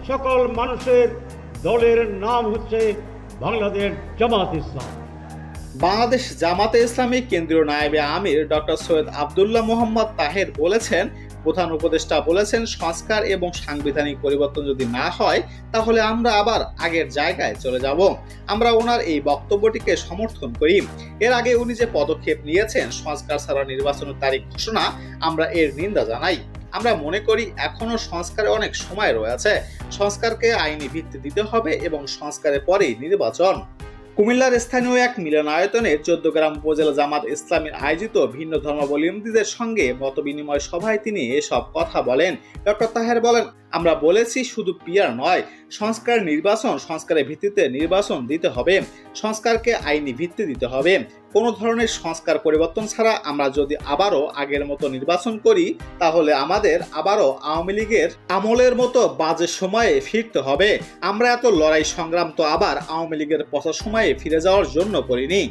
সকল মানুষের দলের নাম হচ্ছে বাংলাদেশ জামাত ইসলাম। বাংলাদেশ জামাতে ইসলামী কেন্দ্রীয় নায়েবে আমির ডক্টর সৈয়দ আব্দুল্লাহ মোহাম্মদ তাহের বলেছেন, প্রধান উপদেষ্টা বলেছেন সংস্কার এবং সাংবিধানিক পরিবর্তন যদি না হয় তাহলে আমরা আবার আগের জায়গায় চলে যাব। আমরা ওনার এই বক্তব্যটিকে সমর্থন করি। এর আগে উনি যে পদক্ষেপ নিয়েছেন সংস্কার ছাড়া নির্বাচনের তারিখ ঘোষণা, আমরা এর নিন্দা জানাই। আমরা মনে করি এখনো সংস্কারে অনেক সময় রয়েছে। সংস্কারকে আইনি ভিত্তি দিতে হবে এবং সংস্কারের পরেই নির্বাচন। কুমিল্লার স্থানীয় এক মিলনায়তনে 14 গ্রাম উপজেলা জামাত ইসলামীর আয়োজিত ভিন্ন ধর্মাবলম্বীদের সঙ্গে মতবিনিময় সভায় তিনি এসব কথা বলেন। ডক্টর তাহের বলেন, আমরা বলেছি শুধু পিআর নয়, সংস্কার নির্বাচন, সংস্কারের ভিত্তিতে নির্বাচন দিতে হবে, সংস্কারকে আইনি ভিত্তি দিতে হবে। কোনো ধরনের সংস্কার পরিবর্তন ছাড়া আমরা যদি আবারও আগের মতো নির্বাচন করি তাহলে আমাদের আবারও আওয়ামী লীগের আমলের মতো বাজে সময়ে ফিরতে হবে। আমরা এত লড়াই সংগ্রাম তো আবার আওয়ামী লীগের পচা সময়ে ফিরে যাওয়ার জন্য করিনি।